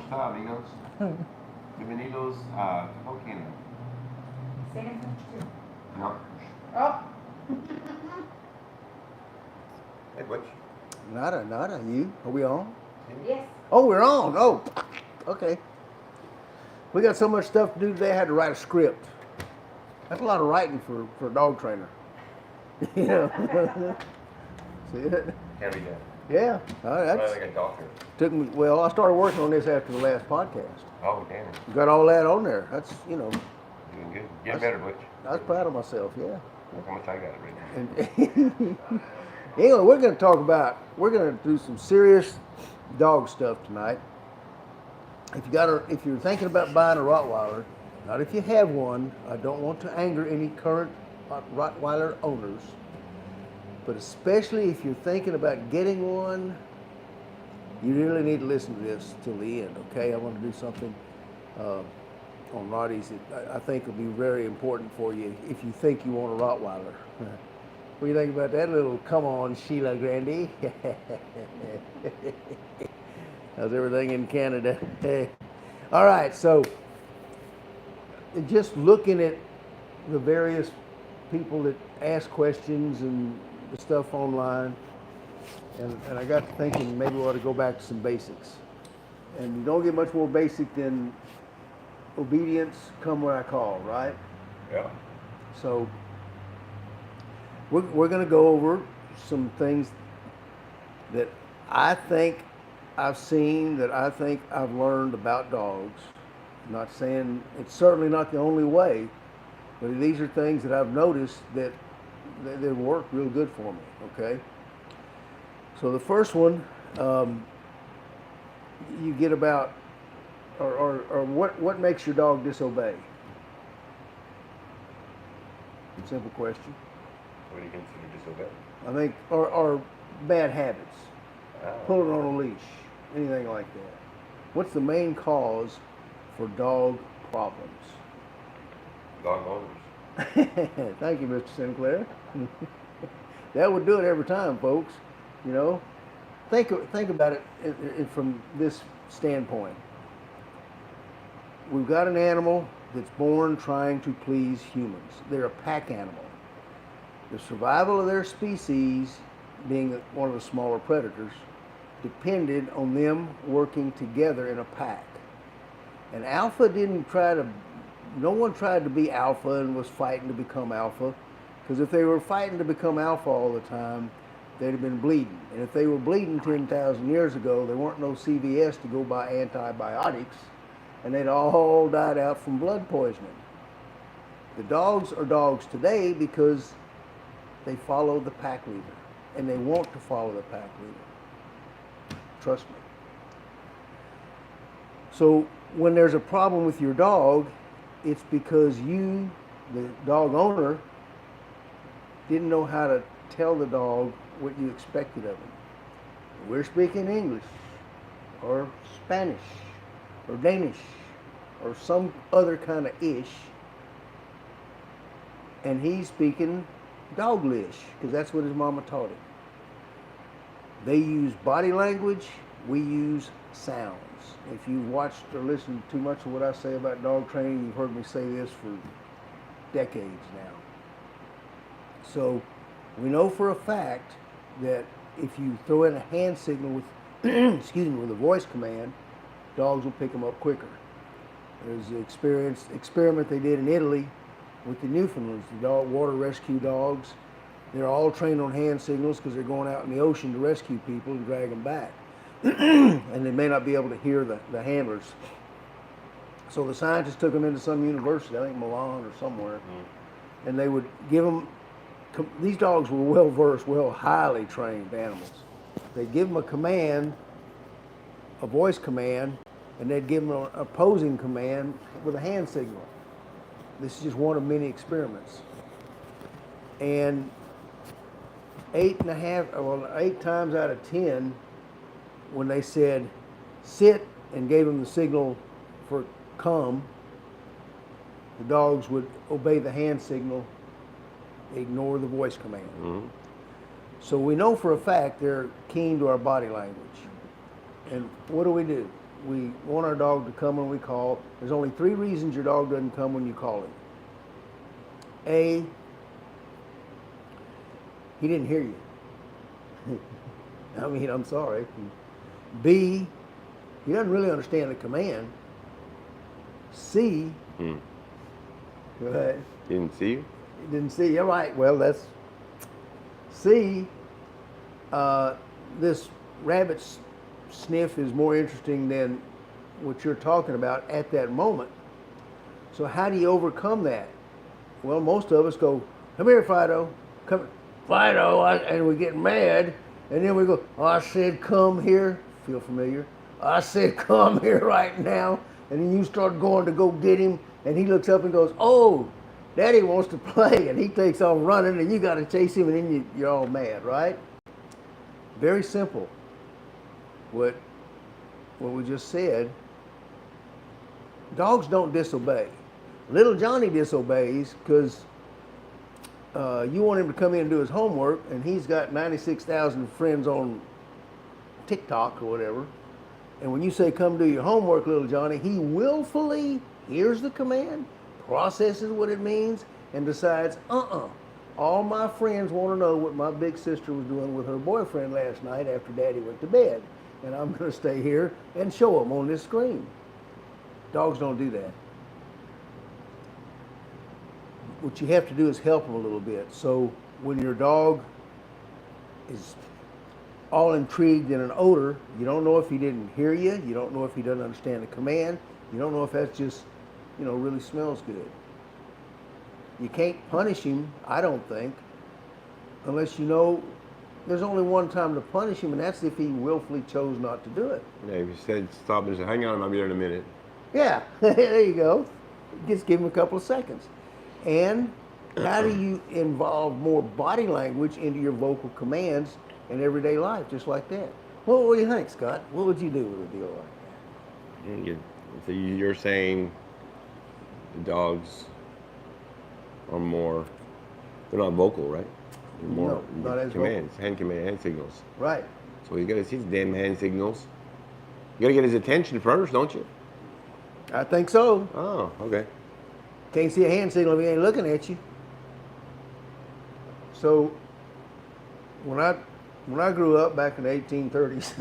está, amigos? Bienvenidos a Volcano. Say it in French too. No. Oh. Hey, Butch. Nada. You? Are we on? Yes. Oh, we're on. Oh, okay. We got so much stuff to do today. I had to write a script. That's a lot of writing for a dog trainer. You know. See it? Heavy day. Yeah. That's like a doctor. Took me. Well, I started working on this after the last podcast. Oh, damn. Got all that on there. That's Doing good. Getting better, Butch. I was proud of myself. Yeah. Look how much I got it right now. And anyway, we're going to do some serious dog stuff tonight. If you're thinking about buying a Rottweiler, not if you have one, I don't want to anger any current Rottweiler owners, but especially if you're thinking about getting one, you really need to listen to this till the end, okay? I want to do something on Rotties that I think will be very important for you if you think you want a Rottweiler. What do you think about that little come on, Sheila Grandy? How's everything in Canada? All right, so just looking at the various people that ask questions and the stuff online, and I got to thinking maybe we ought to go back to some basics. And you don't get much more basic than obedience, come when I call, right? Yeah. So we're going to go over some things that I think I've seen, that I think I've learned about dogs. I'm not saying it's certainly not the only way, but these are things that I've noticed that work real good for me, okay? So the first one, you get about, or what makes your dog disobey? Simple question. What do you consider disobey? I think, or bad habits, Oh. pulling on a leash, anything like that. What's the main cause for dog problems? Dog owners. Thank you, Mr. Sinclair. That would do it every time, folks. You know, think about it from this standpoint. We've got an animal that's born trying to please humans. They're a pack animal. The survival of their species, being one of the smaller predators, depended on them working together in a pack. And no one tried to be alpha and was fighting to become alpha, because if they were fighting to become alpha all the time, they'd have been bleeding. And if they were bleeding 10,000 years ago, there weren't no CVS to go buy antibiotics, and they'd all died out from blood poisoning. The dogs are dogs today because they follow the pack leader, and they want to follow the pack leader. Trust me. So when there's a problem with your dog, it's because you, the dog owner, didn't know how to tell the dog what you expected of him. We're speaking English, or Spanish, or Danish, or some other kind of ish, and he's speaking Doglish, because that's what his mama taught him. They use body language, we use sounds. If you've watched or listened too much of what I say about dog training, you've heard me say this for decades now. So we know for a fact that if you throw in a hand signal with, with a voice command, dogs will pick them up quicker. There's an experiment they did in Italy with the Newfoundlands, the water rescue dogs. They're all trained on hand signals because they're going out in the ocean to rescue people and drag them back. And they may not be able to hear the handlers. So the scientists took them into some university, I think Milan or somewhere, and they would give them, these dogs were well-versed, highly trained animals. They'd give them a command, a voice command, and they'd give them an opposing command with a hand signal. This is just one of many experiments. And 8 times out of 10, when they said sit and gave them the signal for come, the dogs would obey the hand signal, ignore the voice command. Mm-hmm. So we know for a fact they're keen to our body language. And what do? we want our dog to come when we call. There's only 3 reasons your dog doesn't come when you call him. A, he didn't hear you. I mean, I'm sorry. B, he doesn't really understand the command. C, go ahead. Didn't see you? He didn't see you. Right. Well, that's C. This rabbit sniff is more interesting than what you're talking about at that moment. So how do you overcome that? Well, most of us go, come here, Fido. Come, Fido, and we get mad. And then we go, oh, I said come here. Feel familiar? I said come here right now. And then you start going to go get him. And he looks up and goes, oh, Daddy wants to play. And he takes off running and you got to chase him and then you're all mad, right? Very simple. What we just said, dogs don't disobey. Little Johnny disobeys because you want him to come in and do his homework, and he's got 96,000 friends on TikTok or whatever. And when you say, come do your homework, little Johnny, he willfully hears the command, processes what it means, and decides, all my friends want to know what my big sister was doing with her boyfriend last night after Daddy went to bed. And I'm going to stay here and show them on this screen. Dogs don't do that. What you have to do is help them a little bit. So when your dog is all intrigued in an odor, you don't know if he didn't hear you, you don't know if he doesn't understand the command, you don't know if that's just, really smells good. You can't punish him, I don't think, unless you know there's only one time to punish him, and that's if he willfully chose not to do it. Yeah, if you said stop and say, hang on, I'll be there in a minute. Yeah, there you go. Just give him a couple of seconds. And how do you involve more body language into your vocal commands in everyday life, just like that? Well, what do you think, Scott? What would you do with a deal like that? So you're saying the dogs are more, they're not vocal, right? They're more No, not as commands, hand signals. Right. So he's got to see the damn hand signals. You got to get his attention first, don't you? I think so. Oh, okay. Can't see a hand signal if he ain't looking at you. So when I grew up back in the 1830s,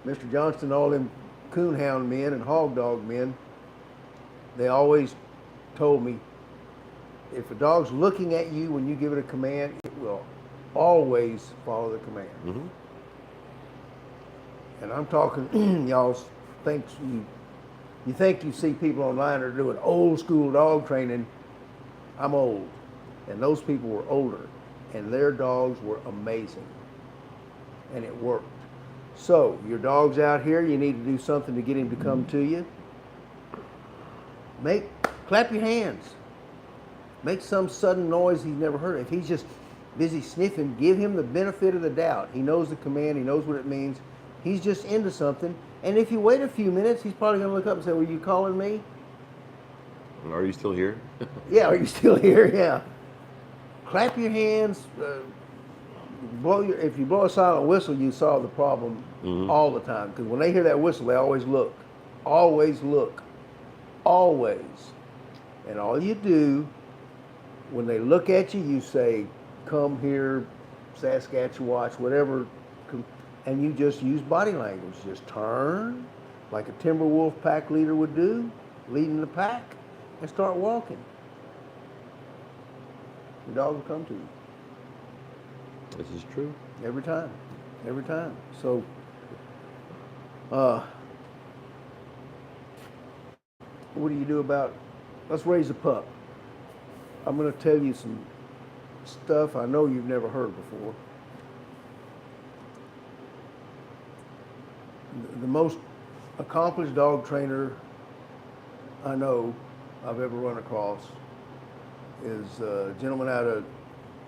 Mr. Johnston, all them coonhound men and hog dog men, they always told me, if a dog's looking at you when you give it a command, it will always follow the command. Mm-hmm. And I'm talking, y'all you think you see people online that are doing old school dog training. I'm old. And those people were older. And their dogs were amazing. And it worked. So, your dog's out here, you need to do something to get him to come to you. Clap your hands. Make some sudden noise he's never heard. If he's just busy sniffing, give him the benefit of the doubt. He knows the command, he knows what it means. He's just into something. And if you wait a few minutes, he's probably going to look up and say, were you calling me? Are you still here? Yeah, are you still here? Yeah. Clap your hands. If you blow a silent whistle, you solve the problem all the time. Because when they hear that whistle, they always look. Always look. Always. And all you do, when they look at you, you say, come here, Saskatchewan, whatever. And you just use body language. Just turn, like a timber wolf pack leader would do, leading the pack, and start walking. The dog will come to you. This is true. Every time. Every time. So, what do you do about, let's raise a pup. I'm going to tell you some stuff I know you've never heard before. The most accomplished dog trainer I know I've ever run across is a gentleman out of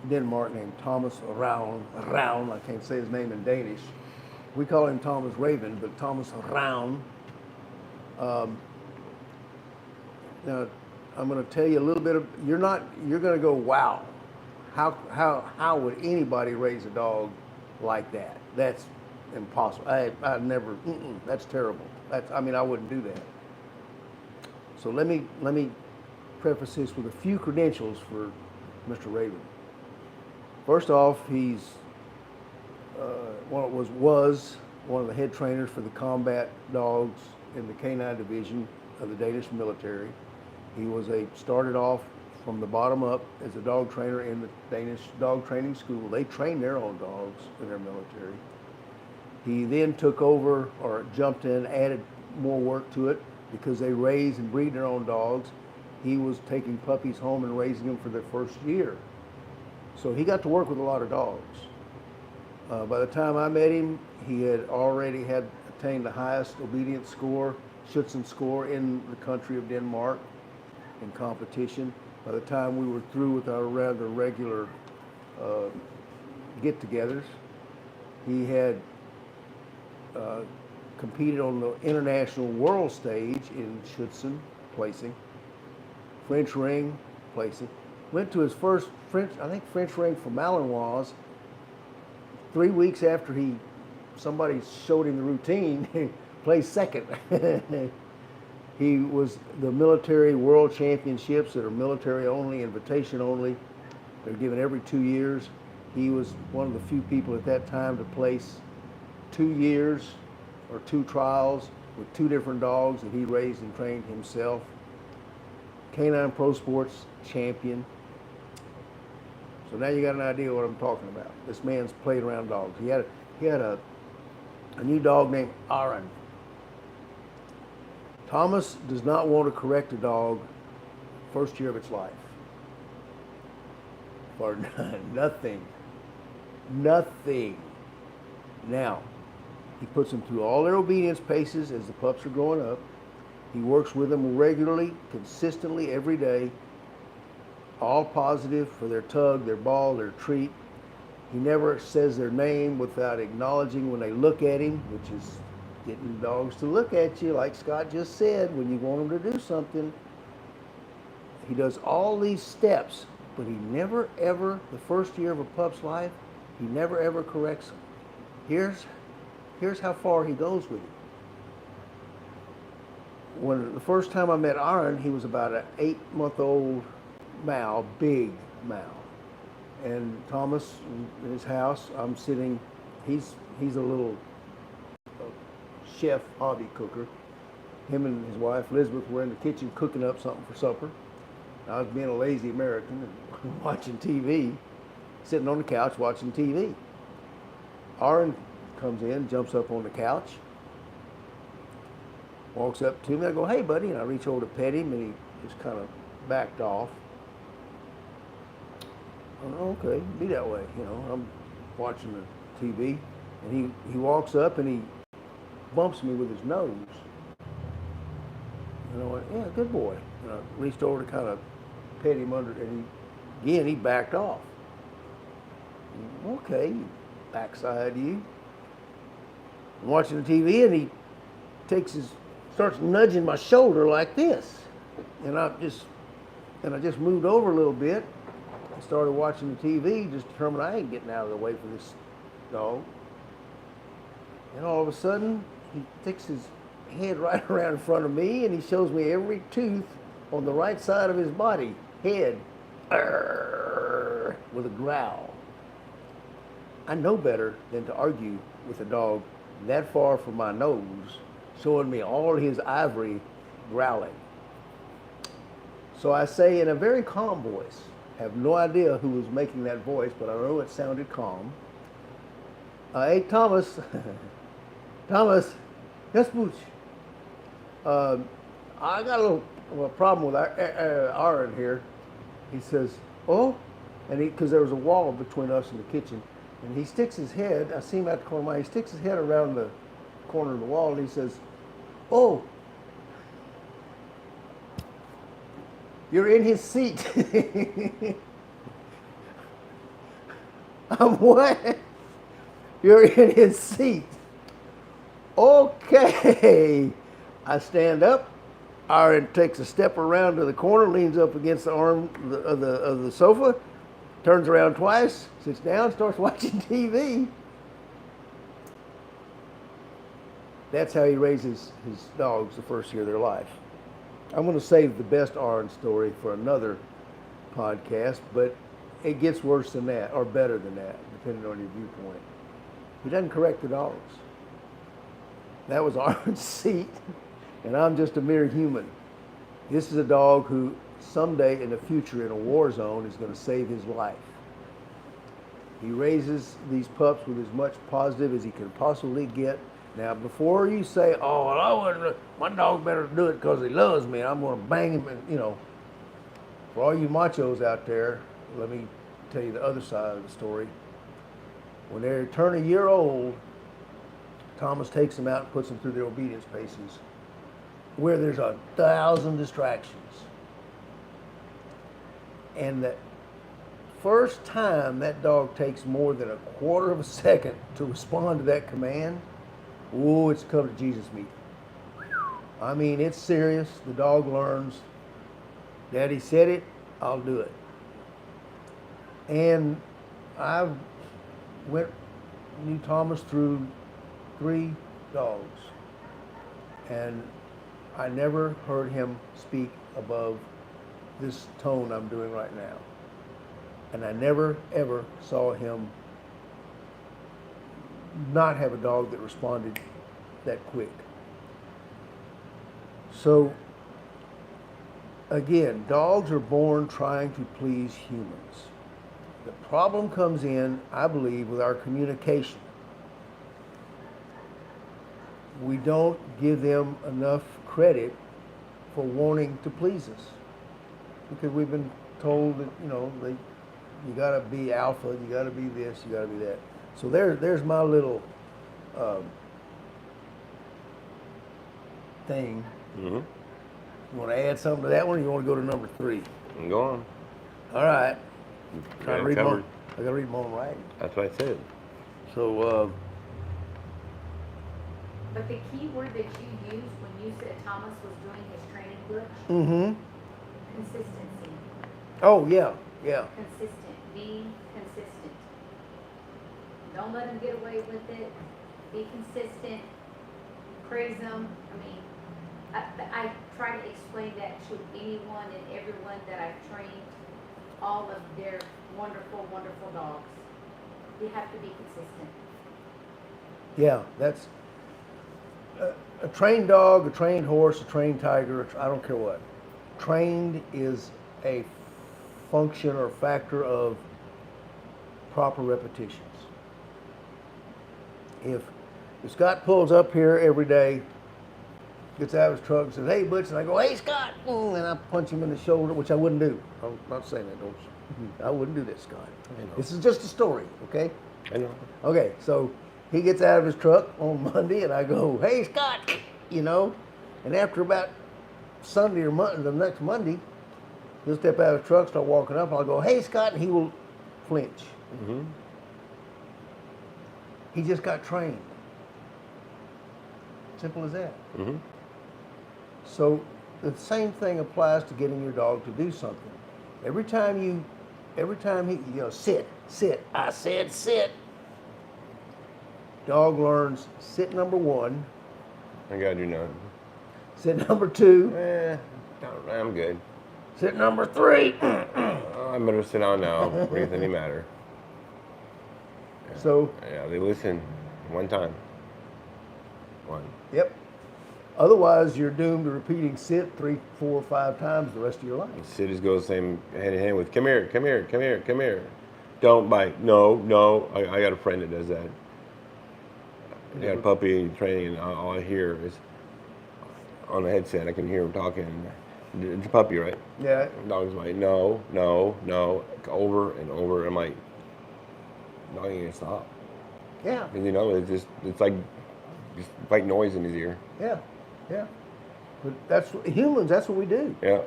Denmark named Thomas Raun. I can't say his name in Danish. We call him Thomas Raven, but Thomas Raun. Now, I'm going to tell you a little bit of, you're going to go, wow, how would anybody raise a dog like that? That's impossible. I never, that's terrible. I wouldn't do that. So let me preface this with a few credentials for Mr. Raven. First off, he's was one of the head trainers for the combat dogs in the canine division of the Danish military. He started off from the bottom up as a dog trainer in the Danish dog training school. They train their own dogs in their military. He then took over or jumped in, added more work to it because they raise and breed their own dogs. He was taking puppies home and raising them for their first year. So he got to work with a lot of dogs. By the time I met him, he had already attained the highest obedience score, Schutzen score in the country of Denmark in competition. By the time we were through with our rather regular get-togethers, he had competed on the international world stage in Schutzen, placing, French ring, placing. Went to his first French ring for Malinois 3 weeks after somebody showed him the routine. He placed second. He was the military world championships that are military only, invitation only. They're given every 2 years. He was one of the few people at that time to place 2 years or 2 trials with 2 different dogs that he raised and trained himself. Canine Pro Sports champion. So now you got an idea what I'm talking about. This man's played around dogs. He had a new dog named Aaron. Thomas does not want to correct a dog first year of its life. For nothing. Nothing. Now, he puts them through all their obedience paces as the pups are growing up. He works with them regularly, consistently, every day. All positive for their tug, their ball, their treat. He never says their name without acknowledging when they look at him, which is getting dogs to look at you, like Scott just said, when you want them to do something. He does all these steps, but he never ever, the first year of a pup's life, he never ever corrects them. Here's how far he goes with it. When the first time I met Aaron, he was about an 8-month-old Mal, big Mal. And Thomas in his house, I'm sitting, he's a little chef, hobby cooker. Him and his wife Elizabeth were in the kitchen cooking up something for supper. I was being a lazy American and watching TV, sitting on the couch watching TV. Aaron comes in, jumps up on the couch, walks up to me. I go, "Hey, buddy," and I reach over to pet him, and he just kind of backed off. Oh, okay, be that way, I'm watching the TV, and he walks up and he bumps me with his nose. And I went, "Yeah, good boy." And I reached over to kind of pet him under, and he backed off. "Okay, you backside you." I'm watching the TV, and he starts nudging my shoulder like this, and I just moved over a little bit. I started watching the TV, just determined I ain't getting out of the way for this dog. And all of a sudden, he sticks his head right around in front of me, and he shows me every tooth on the right side of his body, head, with a growl. I know better than to argue with a dog that far from my nose, showing me all his ivory growling. So I say in a very calm voice, have no idea who was making that voice, but I know it sounded calm. "Hey, Thomas." "Thomas, yes, Booch. I got a little problem with Aaron here." He says, "Oh," and because there was a wall between us and the kitchen, and he sticks his head. I see him at the corner of my eye. He sticks his head around the corner of the wall, and he says, "Oh, you're in his seat." I'm what? "You're in his seat." Okay. I stand up. Aaron takes a step around to the corner, leans up against the arm of the sofa, turns around twice, sits down, starts watching TV. That's how he raises his dogs the first year of their life. I'm going to save the best Aaron story for another podcast, but it gets worse than that, or better than that, depending on your viewpoint. He doesn't correct the dogs. That was Aaron's seat, and I'm just a mere human. This is a dog who someday in the future in a war zone is going to save his life. He raises these pups with as much positive as he can possibly get. Now, before you say, "Oh, well, I wouldn't," my dog better do it because he loves me, and I'm going to bang him, and for all you machos out there, let me tell you the other side of the story. When they turn a year old, Thomas takes them out and puts them through their obedience paces, where there's 1,000 distractions. And the first time that dog takes more than a quarter of a second to respond to that command, oh, it's come to Jesus meet. I mean, it's serious. The dog learns, Daddy said it, I'll do it. And I knew Thomas through 3 dogs, and I never heard him speak above this tone I'm doing right now. And I never, ever saw him not have a dog that responded that quick. So, again, dogs are born trying to please humans. The problem comes in, I believe, with our communication. We don't give them enough credit for wanting to please us, because we've been told that you got to be alpha, you got to be this, you got to be that. So there's my little thing. Mm-hmm. You want to add something to that one, or you want to go to number 3? Go on. All right. I Got got to read my own writing. That's what I said. So. But the key word that you used when you said Thomas was doing his training glitch, Mm-hmm. consistency. Oh yeah. Consistent. Be consistent. Don't let him get away with it. Be consistent. Praise him. I mean, I try to explain that to anyone and everyone that I've trained, all of their wonderful, wonderful dogs. You have to be consistent. Yeah, that's a trained dog, a trained horse, a trained tiger. I don't care what. Trained is a function or factor of proper repetitions. If Scott pulls up here every day, gets out of his truck and says, "Hey, Butch," and I go, "Hey, Scott," and I punch him in the shoulder, which I wouldn't do. I'm not saying that, don't you? I wouldn't do that, Scott. This is just a story, okay? I know. Okay, so he gets out of his truck on Monday, and I go, "Hey, Scott," and after about Sunday or the next Monday, he'll step out of the truck, start walking up, and I'll go, "Hey, Scott," and he will flinch. Mm-hmm. He just got trained. Simple as that. Mm-hmm. So the same thing applies to getting your dog to do something. Every time he, sit, I said sit. Dog learns sit number 1, I gotta do nothing. sit number 2, I'm good. sit number 3. I better sit down now. Breathe any matter. So, Yeah, they listen one time. yep. Otherwise, you're doomed to repeating sit 3, 4, 5 times the rest of your life. Sit just goes same hand in hand with come here, come here, come here, come here. Don't bite. No. I got a friend that does that. I got a puppy training, and all I hear is on the headset. I can hear him talking. It's a puppy, right? Yeah. Dog's like, no, over and over. I'm like, dog ain't gonna stop. Yeah. Because it's like just white noise in his ear. Yeah. But that's humans. That's what we do. Yeah.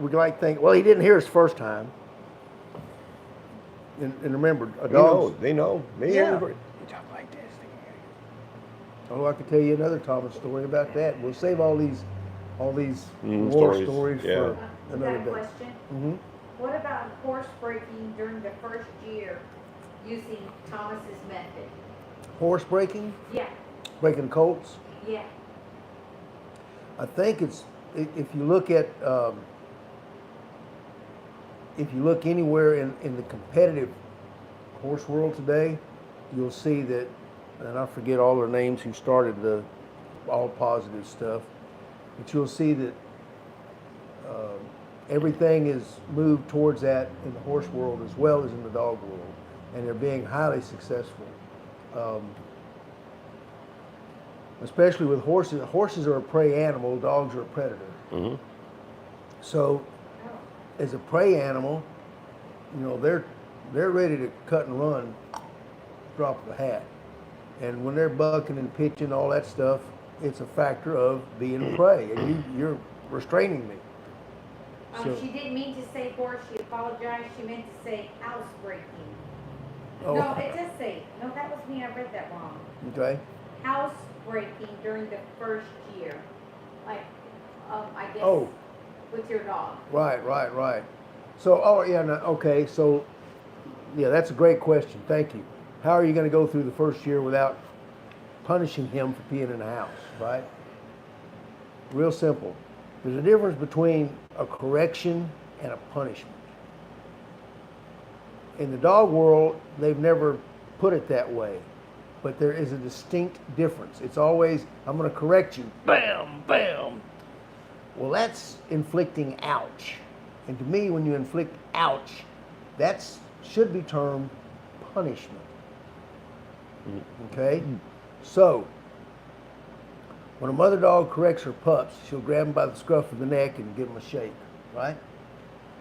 We like think, well, he didn't hear us first time. And remember, a dog. They know. They Yeah. hear you talk like this. They can hear you. Oh, I could tell you another Thomas story about that. We'll save all these war stories Yeah. for another Got a day. question? Mm-hmm. What about horse breaking during the first year using Thomas's method? Horse breaking? Yeah. Housebreaking colts. Yeah. I think it's if you look at if you look anywhere in the competitive horse world today, you'll see that, and I forget all their names who started the all positive stuff, but you'll see that everything is moved towards that in the horse world as well as in the dog world, and they're being highly successful. Especially with horses. Horses are a prey animal, dogs are a predator. Mm-hmm. So, as a prey animal, you know, they're ready to cut and run, drop of a hat. And when they're bucking and pitching, all that stuff, it's a factor of being prey, and you're restraining me. So, She didn't mean to say horse. She apologized. She meant to say housebreaking. oh, No, it does say. No, that was me. I read that wrong. okay. Housebreaking during the first year, like I guess Oh. with your dog. Right. So, oh yeah, no, okay. So, yeah, that's a great question. Thank you. How are you going to go through the first year without punishing him for peeing in the house, right? Real simple. There's a difference between a correction and a punishment. In the dog world, they've never put it that way, but there is a distinct difference. It's always, I'm going to correct you, bam, bam. Well, that's inflicting ouch. And to me, when you inflict ouch, that should be termed punishment. Okay? So, when a mother dog corrects her pups, she'll grab them by the scruff of the neck and give them a shake, right?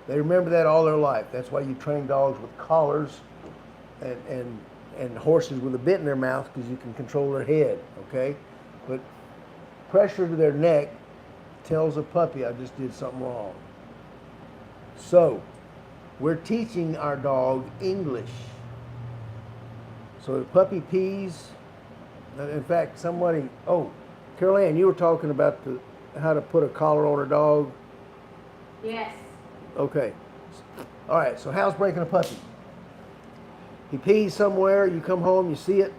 They remember that all their life. That's why you train dogs with collars and horses with a bit in their mouth, because you can control their head, okay? But pressure to their neck tells a puppy, I just did something wrong. So, we're teaching our dog English. So the puppy pees. In fact, somebody, Carol Ann, you were talking about how to put a collar on a dog. Yes. Okay. All right, so housebreaking a puppy. He pees somewhere, you come home, you see it.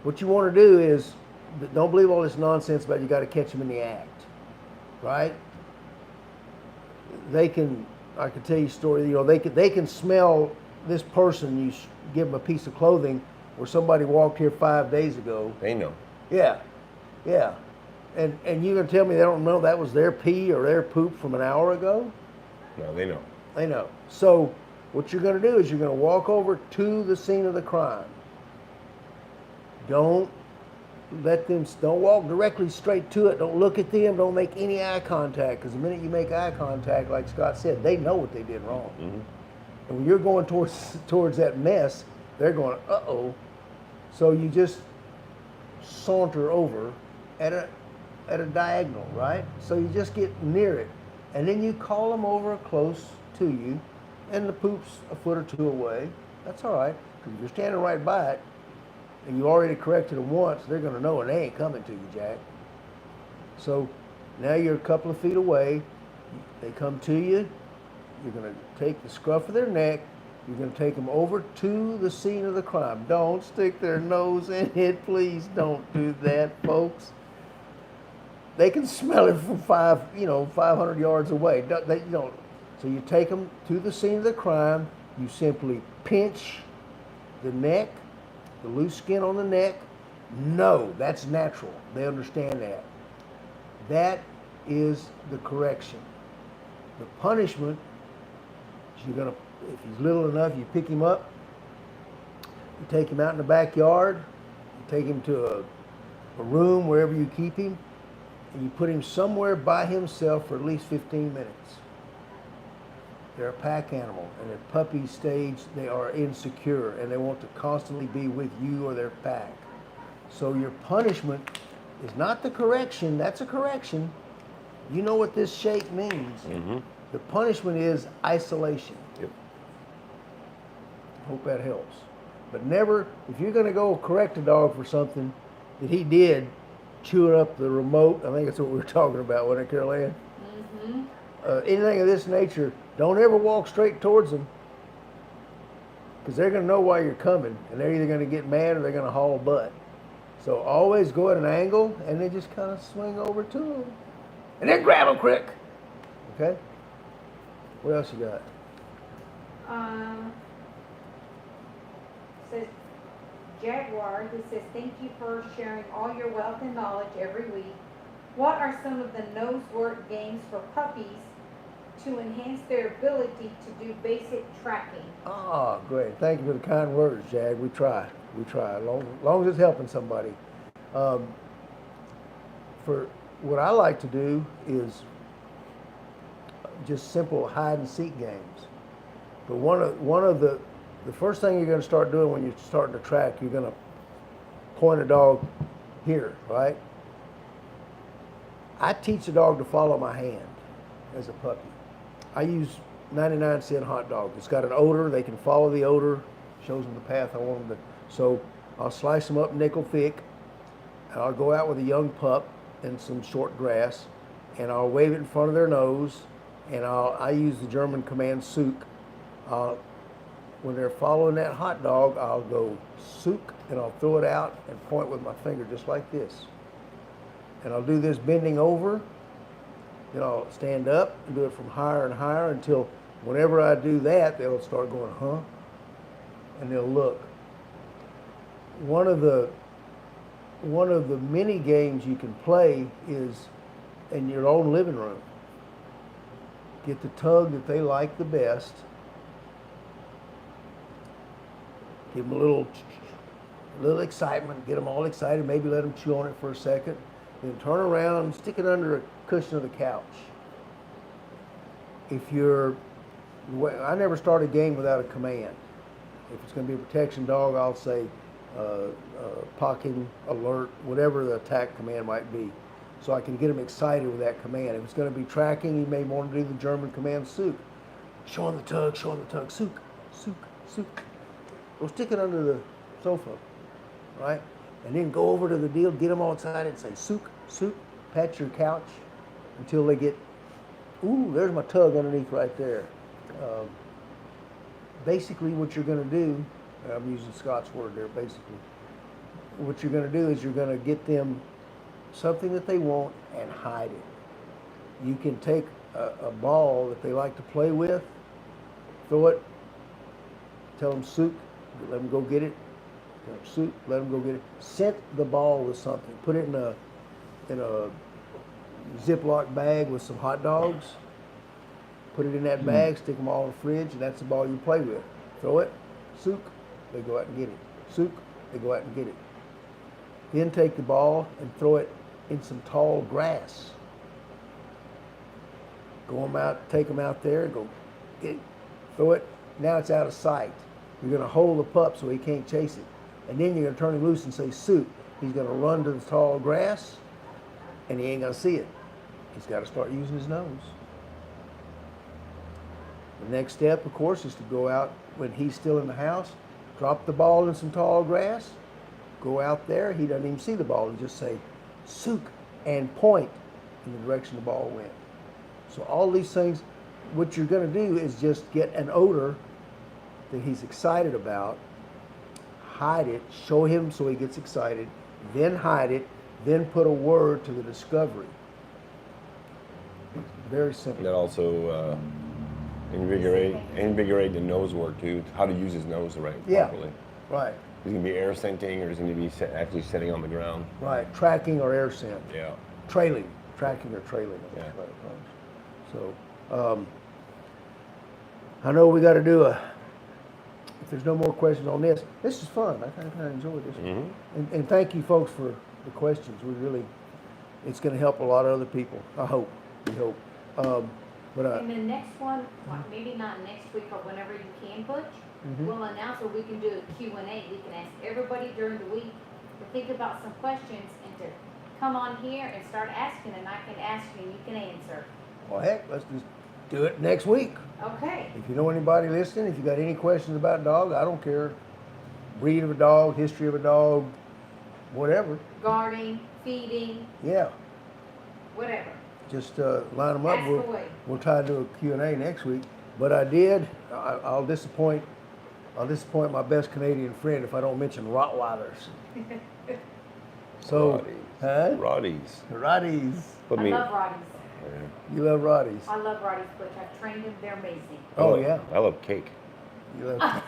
What you want to do is, don't believe all this nonsense about you got to catch him in the act, right? I can tell you a story, you know, they can smell this person, you give them a piece of clothing where somebody walked here 5 days ago. They know. Yeah. And you're going to tell me they don't know that was their pee or their poop from an hour ago? No, they know. They know. So what you're going to do is you're going to walk over to the scene of the crime. Don't walk directly straight to it. Don't look at them. Don't make any eye contact, because the minute you make eye contact, like Scott said, they know what they did wrong. Mm-hmm. And when you're going towards that mess, they're going, uh-oh. So you just saunter over at a diagonal, right? So you just get near it. And then you call them over close to you, and the poop's a foot or two away. That's all right, because if you're standing right by it, and you already corrected them once, they're going to know, and they ain't coming to you, Jack. So now you're a couple of feet away. They come to you. You're going to take the scruff of their neck. You're going to take them over to the scene of the crime. Don't stick their nose in it. Please don't do that, folks. They can smell it from 500 yards away. So you take them to the scene of the crime. You simply pinch the neck, the loose skin on the neck. No, that's natural. They understand that. That is the correction. The punishment is if he's little enough, you pick him up, you take him out in the backyard, you take him to a room wherever you keep him, and you put him somewhere by himself for at least 15 minutes. They're a pack animal, and at puppy stage, they are insecure, and they want to constantly be with you or their pack. So your punishment is not the correction. That's a correction. You know what this shake means. Mm-hmm. The punishment is isolation. Yep. Hope that helps. But never, if you're going to go correct a dog for something that he did, chewing up the remote, I think that's what we were talking about, wasn't it, Carol Ann? Mm-hmm. Anything of this nature, don't ever walk straight towards them, because they're going to know why you're coming, and they're either going to get mad or they're going to haul butt. So always go at an angle and then just kind of swing over to them. And then grab them quick. Okay? What else you got? Says Jaguar, who says, thank you for sharing all your wealth and knowledge every week. What are some of the nose work games for puppies to enhance their ability to do basic tracking? Oh, great. Thank you for the kind words, Jag. We try. We try. Long as it's helping somebody. For what I like to do is just simple hide and seek games. But one of the first thing you're going to start doing when you're starting to track, you're going to point a dog here, right? I teach a dog to follow my hand as a puppy. I use 99-cent hot dog. It's got an odor. They can follow the odor. Shows them the path I want them to. So I'll slice them up nickel thick. And I'll go out with a young pup and some short grass, and I'll wave it in front of their nose, and I use the German command "Suk." When they're following that hot dog, I'll go "Suk," and I'll throw it out and point with my finger just like this. And I'll do this bending over. Then I'll stand up and do it from higher and higher until whenever I do that, they'll start going, huh? And they'll look. One of the mini games you can play is in your own living room. Get the tug that they like the best. Give them a little excitement. Get them all excited. Maybe let them chew on it for a second. Then turn around and stick it under a cushion of the couch. I never start a game without a command. If it's going to be a protection dog, I'll say pocking, alert, whatever the attack command might be. So I can get them excited with that command. If it's going to be tracking, you may want to do the German command "Suk." Show on the tug, "Suk, Suk, Suk." Go stick it under the sofa, right? And then go over to the deal, get them all excited and say "Suk, Suk," pat your couch until they get, ooh, there's my tug underneath right there. Basically what you're going to do, I'm using Scott's word there, basically. What you're going to do is you're going to get them something that they want and hide it. You can take a ball that they like to play with, throw it, tell them "Suk," let them go get it. Tell them "Suk," let them go get it. Scent the ball with something. Put it in a Ziploc bag with some hot dogs. Put it in that bag, stick them all in the fridge, and that's the ball you play with. Throw it, "Suk," they go out and get it. "Suk," they go out and get it. Then take the ball and throw it in some tall grass. Take them out there, go get it, throw it. Now it's out of sight. You're going to hold the pup so he can't chase it. And then you're going to turn him loose and say "Suk." He's going to run to the tall grass, and he ain't going to see it. He's got to start using his nose. The next step, of course, is to go out when he's still in the house, drop the ball in some tall grass, go out there. He doesn't even see the ball. He just say "Suk" and point in the direction the ball went. So all these things, what you're going to do is just get an odor that he's excited about, hide it, show him so he gets excited, then hide it, then put a word to the discovery. Very simple. That also invigorate the nose work too. How to use his nose properly. Right. He's gonna be air scenting, or he's gonna be actually sitting on the ground. Right. Tracking or air scent. Yeah. Trailing. Tracking or trailing. Yeah. Right. So, I know we got to do if there's no more questions on this is fun. I kind of enjoyed this. Mm-hmm. And thank you folks for the questions. It's going to help a lot of other people. I hope. We hope. And the next one, well, maybe not next week or whenever you can, Butch, we'll announce where we can do a Q&A. We can ask everybody during the week to think about some questions and to come on here and start asking, and I can ask you and you can answer. Well, heck, let's just do it next week. Okay. If you know anybody listening, if you got any questions about dog, I don't care. Breed of a dog, history of a dog, whatever. Guarding, feeding. Yeah. Whatever. Just line them up. Ask away. We'll try to do a Q&A next week. But I'll disappoint my best Canadian friend if I don't mention Rottweilers. So, huh? Rotties. Rotties. Put I me. love Rotties. Yeah. You love Rotties. I love Rotties, Butch. I've trained them. They're amazing. Oh, yeah. I love cake. You love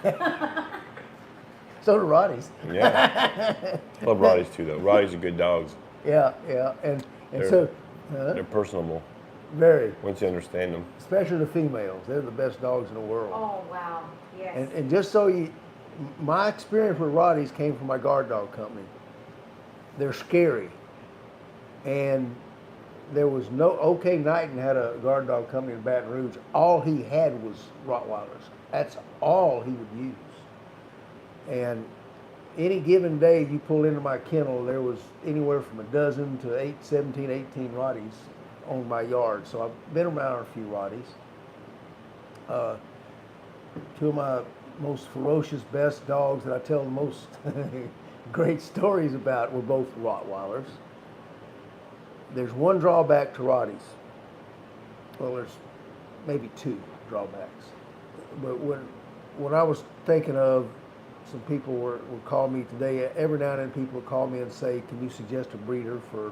So do Rotties. Yeah. Love Rotties too, though. Rotties are good dogs. Yeah, yeah. And They're- so, They're personable very, once you understand them. especially the females. They're the best dogs in the world. Oh, wow. Yes. And just so you, my experience with Rotties came from my guard dog company. They're scary. And there was no, OK Knighton had a guard dog company in Baton Rouge. All he had was Rottweilers. That's all he would use. And any given day you pull into my kennel, there was anywhere from a dozen to 17, 18 Rotties on my yard. So I've been around a few Rotties. Two of my most ferocious, best dogs that I tell the most great stories about were both Rottweilers. There's one drawback to Rotties. Well, there's maybe two drawbacks. But when I was thinking of, some people would call me today, every now and then people would call me and say, can you suggest a breeder for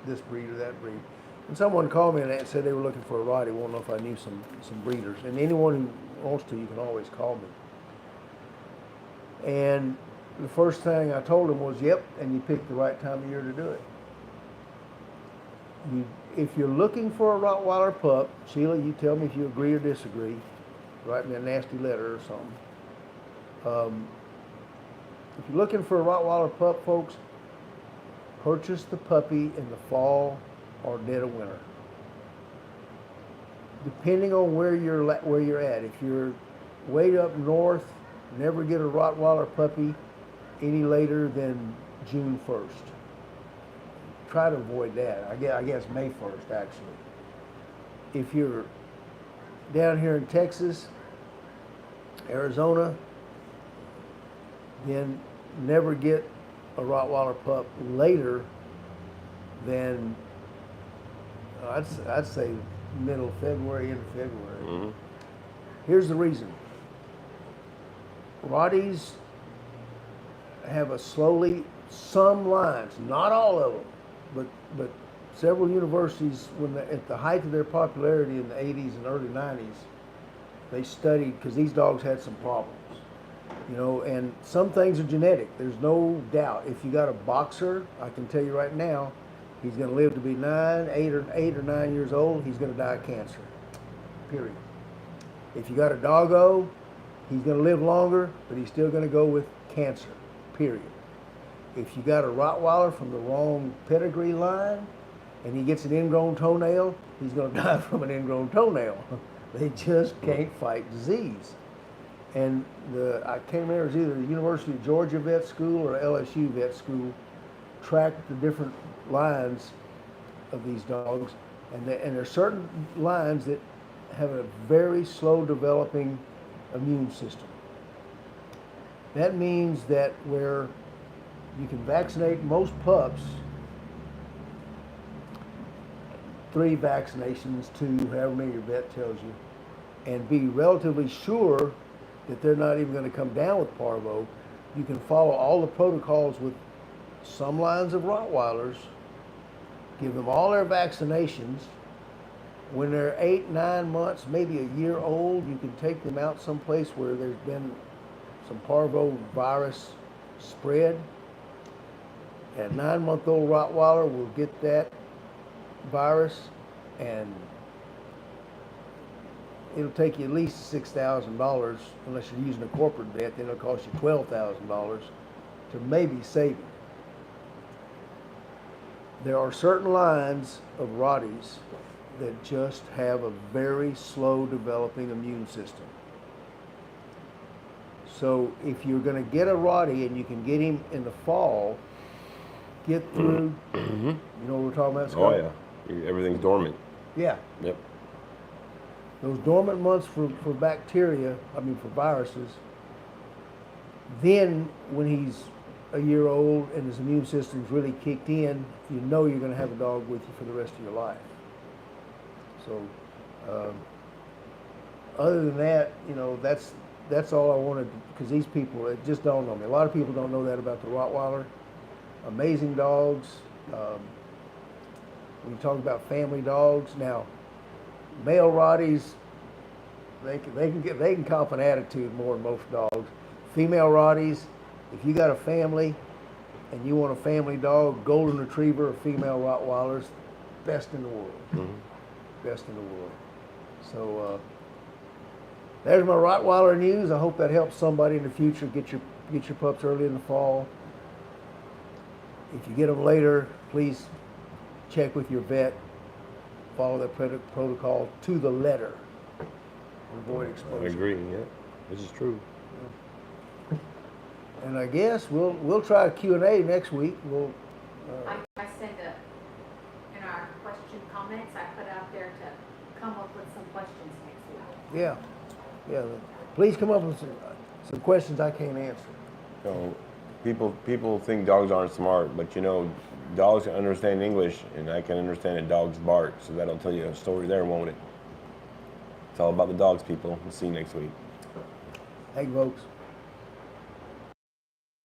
this breed or that breed? And someone called me and said they were looking for a Rottie, won't know if I knew some breeders. And anyone who wants to, you can always call me. And the first thing I told them was, yep, and you picked the right time of year to do it. If you're looking for a Rottweiler pup, Sheila, you tell me if you agree or disagree. Write me a nasty letter or something. If you're looking for a Rottweiler pup, folks, purchase the puppy in the fall or dead of winter. Depending on where you're at. If you're way up north, never get a Rottweiler puppy any later than June 1st. Try to avoid that. I guess May 1st, actually. If you're down here in Texas, Arizona, then never get a Rottweiler pup later than, I'd say middle of February, end of February. Mm-hmm. Here's the reason. Rotties have some lines, not all of them, but several universities, at the height of their popularity in the 80s and early 90s, they studied, because these dogs had some problems. You know, and some things are genetic. There's no doubt. If you got a boxer, I can tell you right now, he's going to live to be 8 or 9 years old. He's going to die of cancer. Period. If you got a doggo, he's going to live longer, but he's still going to go with cancer. Period. If you got a Rottweiler from the wrong pedigree line, and he gets an ingrown toenail, he's going to die from an ingrown toenail. They just can't fight disease. And I can't remember, it was either the University of Georgia Vet School or LSU Vet School tracked the different lines of these dogs. And there are certain lines that have a very slow developing immune system. That means that where you can vaccinate most pups, 3 vaccinations, 2, however many your vet tells you, and be relatively sure that they're not even going to come down with parvo, you can follow all the protocols with some lines of Rottweilers, give them all their vaccinations. When they're 8, 9 months, maybe a year old, you can take them out someplace where there's been some parvo virus spread. A 9-month-old Rottweiler will get that virus, and it'll take you at least $6,000, unless you're using a corporate vet, then it'll cost you $12,000 to maybe save it. There are certain lines of Rotties that just have a very slow developing immune system. So if you're going to get a Rottie and you can get him in the fall, get through, Mm-hmm. you know what we're talking about, Scott? Oh yeah, everything's dormant. Yeah. Yep. Those dormant months for bacteria, for viruses, then when he's a year old and his immune system's really kicked in, you know you're going to have a dog with you for the rest of your life. So, other than that, that's all I wanted, because these people, it just dawned on me. A lot of people don't know that about the Rottweiler. amazing dogs. When you talk about family dogs, now male Rotties, they can cop an attitude more than most dogs. Female Rotties, if you got a family and you want a family dog, golden retriever or female Rottweilers, best in the world. Best in the world. So there's my Rottweiler news. I hope that helps somebody in the future get your pups early in the fall. If you get them later, please check with your vet. Follow that protocol to the letter. Avoid exposure. I agree. Yeah, this is true. And I guess we'll try a Q&A next week. We'll. I send in our question comments, I put out there to come up with some questions next week. Yeah. Please come up with some questions I can't answer. So, people think dogs aren't smart, but dogs can understand English, and I can understand a dog's bark. So that'll tell you a story there, won't it? It's all about the dogs, people. We'll see you next week. Hey, folks.